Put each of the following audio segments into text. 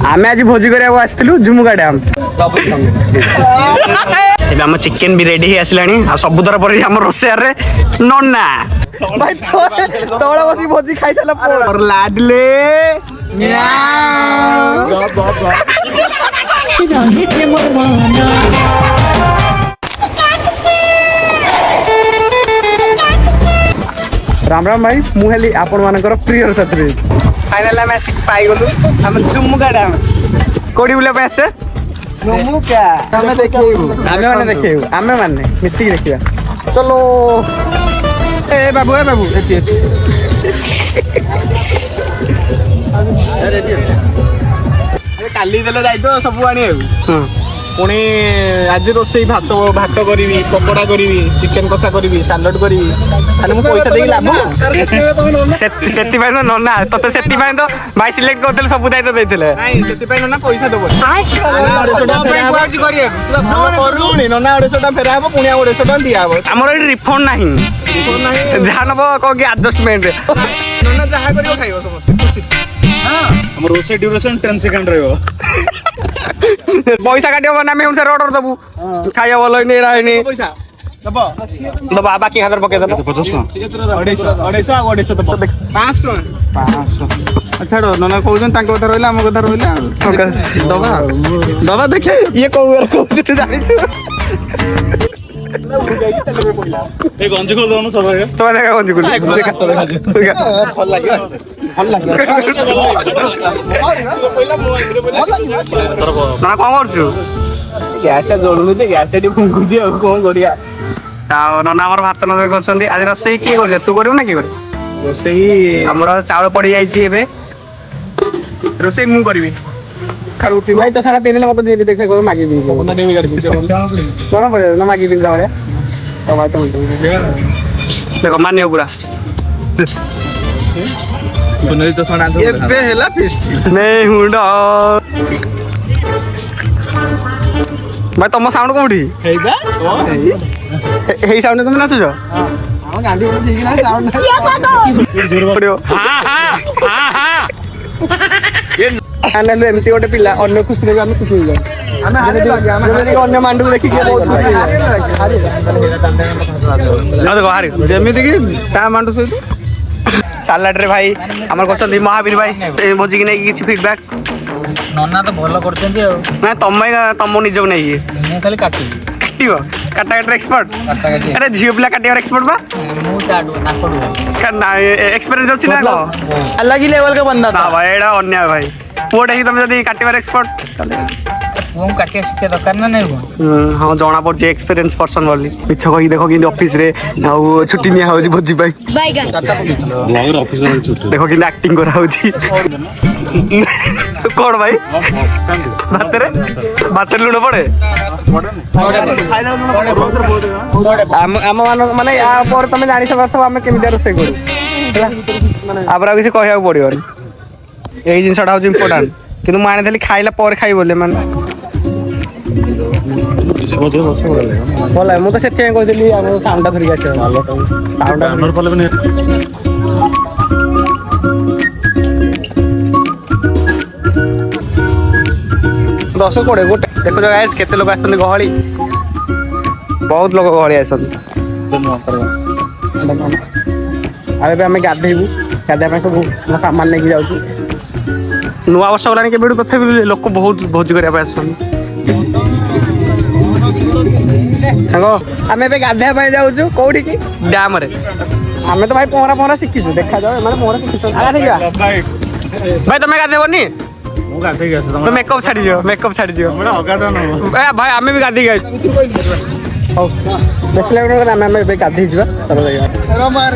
आम आज भोजी करा आसलु झुमुका डैम आम चिकेन भी रेडी आसला सबुथर पर रोषेयार नन्ना भाई तौला बस भोजी खाई सारा लाडले राम राम भाई मुझे आपण मानकर प्रिय साथी फाइनल आम आसिक पाइगलु आम झुमुका डैम कोडी बुला पे आसे झुमुका आमे देखिबु आमे माने मिसी देखिबा चलो ए बाबू एति अरे काली देले जाई तो सब आनी पुणी आज रोसे भात करी पकोड़ा करी चिकेन कषा करी सालाड करी पैसा देगी लाभ से नना ते से भाई सिलेक्ट करते सब दायित्व देते ना पैसा दब नना 150 फेरा हम पुणी 150 दिया आमर ये रिफंड ना जहाँ नब कह आडजस्टमेंट नना जहाँ कर खाइब समस्त खुशी रोसे ड्यूरेशन 10 सेकंड रहिबो पैसा काटियो ना मैं उनसे ऑर्डर दबु खाइया बोलो नहीं रहनी पैसा दबो दबा बाकी हजार पके दबो 50 250 दबो 500 छाड़ो नना कहउछन तांको कथा रहला हम कथा रहला दबा दबा देखे ये कहउर कहउछ तू जानि छु ए गंजी खोल दोनो सब है तो देखा गंजी खोल फल लागियो ना कौन करछु गैस टा जोड़नु जे गैस टा फुंकुछि आ कोन करिया नना हमर भात न करछन्ती आज रसई की कर तू करियो ना की कर रसई हमर चावल पड़ी जाई छी एबे रसई मु करबी खारुटी भाई तो सारा तेल मत दे देखे को मागी भी ना देवी कर पीछे कोन पड़े ना मागी भी जावरे तो भाई तो देखो मानियो पूरा सुनली तो सणा तो एबे हेला फिस्ट नहीं हुंडा भाई तुम साउंड कोठी हेबा हे साउंड तुम नाचो हां हम गांडी बोल ठीक ना साउंड ये बातो जोर पड़ियो हां ये आनंद एमती गोटे पिला अन्य खुशी रे हम खुशी हो जाए हमें हारे लागे हमें अन्य मांडू देखि के बहुत खुशी हारे देखो हारे जेमिति कि ता मांडू सहित सालाड रे भाई हमर कोसंदी महावीर भाई भोजी कि नै किछि फीडबैक नन्ना तो भलो करछन्ती ना तम निजो नै मैं खाली काटिबो काटा एक्सपर्ट अरे झियो पिला काटियर एक्सपर्ट बा मु टाडू नाकोडू करना एक्सपीरियंस अछि ना अलग ही लेवल का बंदा था भाई एडा अन्याय भाई पोड ही तुम जदी काटियर एक्सपर्ट वो काटे सिखे दरकार ना नहीं हां जणा पड़ जे एक्सपीरियंस पर्सन बोली पिछ कहि देखो कि ऑफिस रे आ छुट्टी निया होजी भोजी भाई ब्लॉगर ऑफिस में छुट्टी देखो कि एक्टिंग करा होजी कोड भाई भात लुण पड़े आम माने या पर तुम जानि सकथो हम केमिदा रोसे करू आबरा किसी कहया पड़ियोनी एई जिंसटा हो इंपोर्टेंट किंतु माने थली खाइला पर खाइ बोले माने बोला मु तो सेते कहतली हम साउंड धरि आसे साउंड नर पले बने 10 कोड़े गोटे देखो जो गाइस केते लोग आछन गहली बहुत लोग गहली आछन अरे बे हमें गाधेबू गाधे पे सब सामान लेके जाउछु नुआ वर्ष गलानी के बेडू तथे लोक बहुत भोज करिया पे आछन चलो आमे बे गाधे पे जाउछु कोठी की डैम रे आमे तो भाई पहरा सिखिछु देखा जाओ माने पहरा सिखिछु आगा ठीक भाई तुम गाधे बनी मु गाधे गयस तो मेकअप छाड़ी दियो हमरा अगादा न ए भाई आमे भी गाधे गय हो बेस लागनो ना आमे बे गाधे जिबा चलो जाई रो मार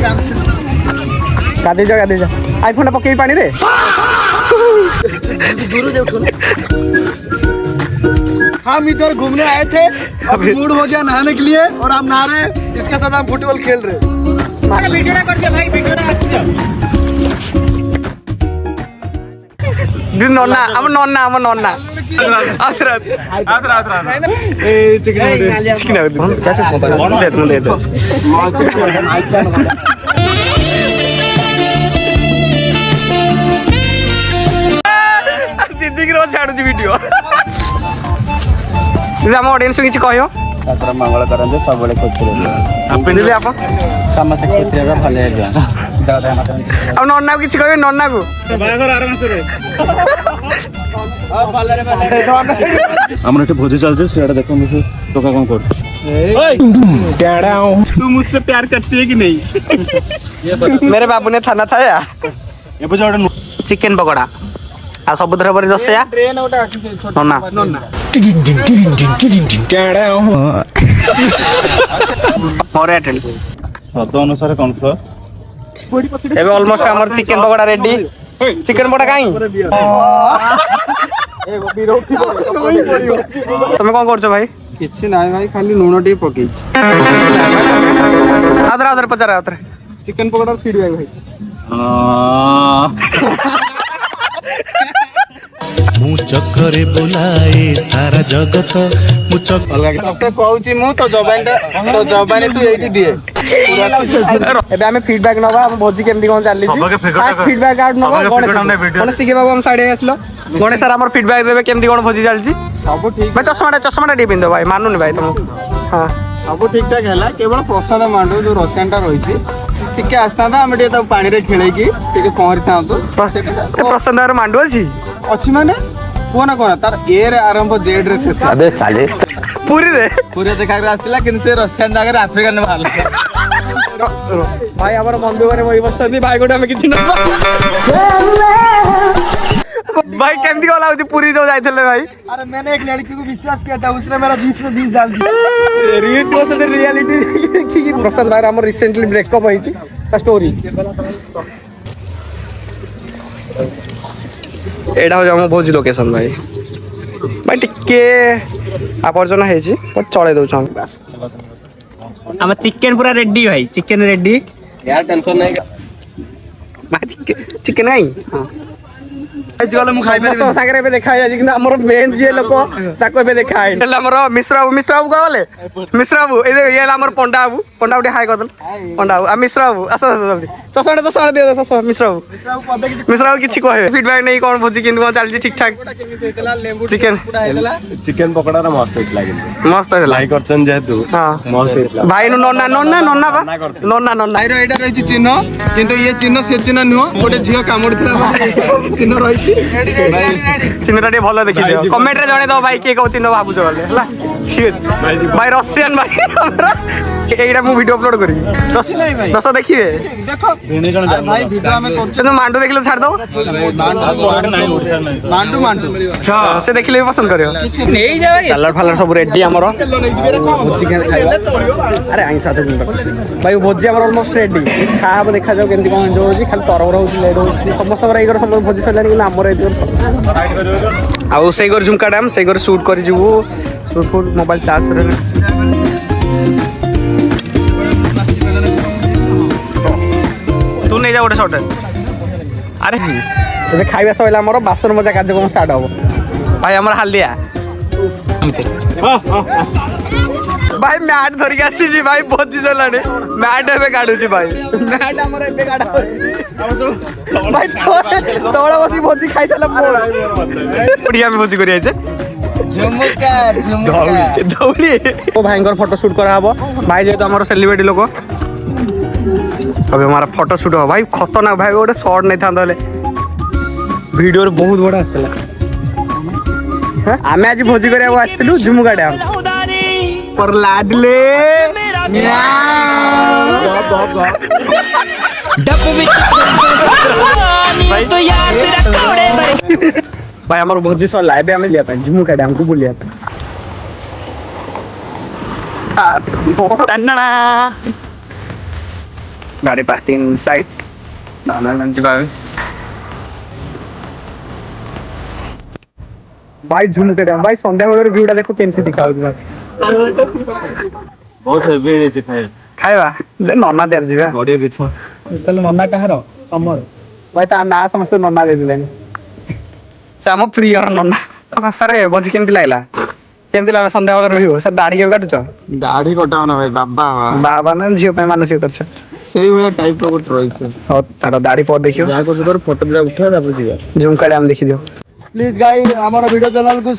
गाधे जा आईफोन पके पानी रे दूर जाओ हम इधर घूमने आए थे अब मूड हो गया नहाने के लिए और हम नहा रहे इसके साथ हम फुटबॉल खेल रहे वीडियो कर दे भाई वीडियो नन्ना हम नन्ना आसरा ए चिकन कैसे दे दीदी ଅନେଇକି ରହ ଛାଡୁଛି ଭିଡିଓ। ଦିଦି ଆମ ଅଡିଏନ୍ସ କିଛି କହିବ? ଠାକୁର ମଙ୍ଗଳ କରନ୍ତୁ ସବୁବେଳେ ଖୁସି ରୁହନ୍ତୁ। ଦିଦି ଆପଣ ସମସ୍ତେ ଖୁସି ରହିବେ ଭଲ ହେଇଯିବ। ଆଉ ନନାକୁ କିଛି କହିବେ ନନାକୁ? ବାହାଘର ଆର ମାସରେ ଆମର ଏଠି ଭୋଜି ଚାଲିଛି ସିଆଡେ ଦେଖନ୍ତୁ ସେ ଟୋକା କଣ କରୁଛି। तू मुझसे प्यार करती है कि नहीं? मेरे बाबू ने थाना था या ଏବେ ଯୋଉଟା चिकेन पकोड़ा आ सबुतर पर दसया ट्रेन गोटे अच्छी से छोटा नन्ना नन्ना और एयरटेल ଶବ୍ଦ ଅନୁସାରେ କନଫ୍ଲୋର ଏବେ ऑलमोस्ट हमर chicken pakora ready chicken pakora काई तमे कोन करछो भाई किछि नाही भाई खाली लूण टी पकेछि आदर आदर पचारा आदर चिकन पकोड़ा फीडबैक भाई ମୁଁ ଚକ୍ରରେ ବୁଲାଏ ସାରା ଜଗତ ମୁଁ डॉक्टर कहूची मु तो जबानी तू एठी दिए ଏବେ ଆମେ ଫିଡବ୍ୟାକ୍ ନବା ଆମ ଭୋଜି କେମିତି କଣ ଚାଲିଛି ଫାର୍ଷ୍ଟ ଫିଡବ୍ୟାକ୍ ଆଉଟ ନବା ଗଣେଶ ସିକେ ବାବୁ ଆମ ସାଇଡ୍ ଆସିଲ ଗଣେଶ ସାର୍ ଆମର ଫିଡବ୍ୟାକ୍ ଦେବେ କେମିତି କଣ ଭୋଜି ଚାଲିଛି सब ठीक ଭାଇ ଚଷମାଟା ଟିକେ ପିନ୍ଧ ଭାଇ ମାନୁନି ଭାई ତମକୁ ହଁ सब ठीक ठाक हैला केवल प्रसाद मांडो जो रसियानटा रहिछि टिके आस्तांदा हम टिके ताऊ पानी रे खेळेकी टिके पहरी थांतो ପ୍ରଶାନ୍ତ ଭାଇର ମାଣ୍ଡୁ ଅଛି अछि माने कोन कोन तार ए रे आरंभ जेड रे शेष अबे साले ପୁରୀରେ पूरे देखा आस्तिला किन से रसियान जागर अफ्रीकन बाहर ଭାଇ ଆମର ମନ୍ଦିରରେ ବହି ବସନ୍ତି ଭାଇ ଗୋଟେ ଆମେ କିଛି ନବା भाई केमती कॉल आउची पुरी जो जाइथिले भाई अरे मैंने एक लड़की को विश्वास किया था उसने मेरा 20 में 20 डाल दिया रील्स वो से रियलिटी की प्रसाद भाई हमर रिसेंटली ब्रेकअप होईची ता स्टोरी एडा हो हम भोजी लोकेशन भाई भाई टिके आपर्जना हेची पर चले दउ हम बस हम चिकन पूरा रेडी भाई चिकन रेडी यार टेंशन नहीं भाई चिकन नहीं हां ऐसे वाला मु खाई ସମସ୍ତଙ୍କ ସାଙ୍ଗରେ ଏବେ ଦେଖା ହେଇଯାଇଛି କିନ୍ତୁ ଆମର ମେନ୍ ଯିଏ ଲୋକ ତାକୁ ଏବେ ଦେଖା ହେଇନି ହେଲେ ଆମର ମିଶ୍ର ବାବୁ ଗଲେ ମିଶ୍ର ବାବୁ ଏଇ ଇଏ ହେଲା ଆମର ପଣ୍ଡା ବାବୁ ଟିକେ ହାଇ କରିଦେଲ ପଣ୍ଡା ବାବୁ ଆଉ ମିଶ୍ର ବାବୁ ଆସ ଜଲ୍ଦି ଚଷଣ ଦିଅ ମିଶ୍ର ବାବୁ କିଛି କହିବେ ଫିଡବ୍ୟାକ୍ ନେଇ କ'ଣ ଭୋଜି କେମିତି କ'ଣ ଚାଲିଛି ଠିକ୍ ଠାକ୍ ଚିକେନ ଚିକେନ ପକୋଡାର ମସ୍ତ ହେଇଥିଲା କିନ୍ତୁ ମସ୍ତ ହେଇଥିଲା ଲାଇକ୍ କରୁଛନ୍ତି ଯେହେତୁ ହଁ ମସ୍ତ ହେଇଥିଲା ଭାଇ ନନା ବା ନନା ଭାଇର ଏଇଟା ରହିଛି ଚିହ୍ନ କିନ୍ତୁ ଇଏ ଚିହ୍ନ ସେ ଚିହ୍ନ ନୁହଁ ଗୋଟେ ଝିଅ କାମୁଡ଼ିଥିଲା ଚିହ୍ନ ରହିଛି ଚିହ୍ନଟା ଟିକେ ଭଲ ଦେଖିଦିଅ କମେଣ୍ଟରେ ଜଣେଇଦବ ଭାଇ କିଏ କୋଉ ଚିହ୍ନ ଭାବୁଛ ଗଲେ ହେଲା ଠିକ ଅଛି ଭାଇ ରସିଆନ ଭାଇ ଆମର এইটা ମୁଁ ଭିଡିଓ ଅପଲୋଡ କରିବି ଦଶ ଦେଖିବେ ଦେଖ ଭାଇ ଭିଡିଓ ଆମେ କରୁଛୁ କିନ୍ତୁ ମାଣ୍ଡୁ ଦେଖିଲେ ଛାଡ଼ିଦବ ମାଣ୍ଡୁ ସେ ଦେଖିଲେ ବି ପସନ୍ଦ କରିବ ନେଇଯା ଭାଇ ସାଲାଡ ଫାଲାଡ ସବୁ ରେଡି ଆମର ଆରେ ଆଇଁଷ ଭାଇ ଭୋଜି ଆମର ଅଲମୋଷ୍ଟ ରେଡି ଖାଆ ହବ ଦେଖାଯାଉ କେମିତି କ'ଣ ଏନ୍ଜୟ ହେଉଛି ଖାଲି ତରବର ହେଉଛି ଲେଟ୍ ହେଉଛି ସମସ୍ତଙ୍କର ଏଇ ଘର ସବୁ ଭୋଜି ସରିଲାଣି କିନ୍ତୁ ଆମର ଏଇ ଘର ଆଉ ସେଇ ଘର ଝୁମକା ଡ୍ୟାମ୍ ସେଇ ଘର ସୁଟ୍ କରିଯିବୁ ସୁଟ୍ ମୋବାଇଲ ଚାର୍ଜ ସରିଲାଣି तू नहीं जा गोटे शॉट अरे ଏବେ ଖାଇବା ସରିଲା ଆମର ବାସନ ମଜା କାର୍ଯ୍ୟକ୍ରମ ଷ୍ଟାର୍ଟ ହବ ଭାଇ ଆମର ହାଲଦିଆ ଭାଇ ମ୍ୟାଟ୍ ଧରିକି ଆସିଛି ଭାଇ ଭୋଜି ସରିଲାଣି ମ୍ୟାଟ୍ ଏବେ କାଢୁଛି ଭାଇ ମ୍ୟାଟ୍ ଆମର ଏବେ କାଢା ଭାଇ ତଳେ ବସି ଭୋଜି ଖାଇସାରିଲା ପରେ ଆମେ ଭୋଜି କରି ଯାଇଛେ ଧଉଳି ମୋ ଭାଇଙ୍କର ଫଟୋ ସୁଟ୍ କରାହବ ଭାଇ ଯେହେତୁ ଆମର ସେଲିବ୍ରିଟି ଲୋକ अबे हमारा फोटो शूट हो भाई खतरनाक भाई गोटे शॉट नहीं था वीडियो बहुत बड़ा आसला आमे आज भोजी करे आसलु झुमुका डैम पर लाडले भाई हमार भोजी सर लाइव आमे लिया था झुमुका डैम को बुलिया था गाड़ी पार्किंग साइड भाई झुमके डैम भाई संध्या बेले व्यूटा देखो केमसे दिखा बहुत हेवी ହେଇଛି खाइबा नन्ना देर जीवा गडियो बिछ ତାହେଲେ ନନା କାହାର ତମର भाई ता ना समस्त नन्ना दे दिलेन से हम प्रिय नन्ना सर भोजी केमती लागला संध्या बेले रहियो सर दाढ़ी के काटुछ दाढ़ी कटाओ ना भाई बाबा बाबा ना झियो पे मानसिक करछ ସେଇ ଭଳିଆ ଟାଇପ ର ଗୋଟେ ରହିଛି हो तार दाढ़ी पर देखियो ଯାହା କରୁଛ ତୋର ଫଟୋ ଦିଟା ଉଠା ତାପରେ ଯିବା झुमका डैम देखि दियो प्लीज गाइस हमारा वीडियो चैनल को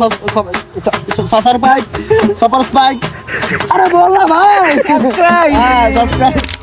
सब्सक्राइब अरे बोल ना भाई सब्सक्राइब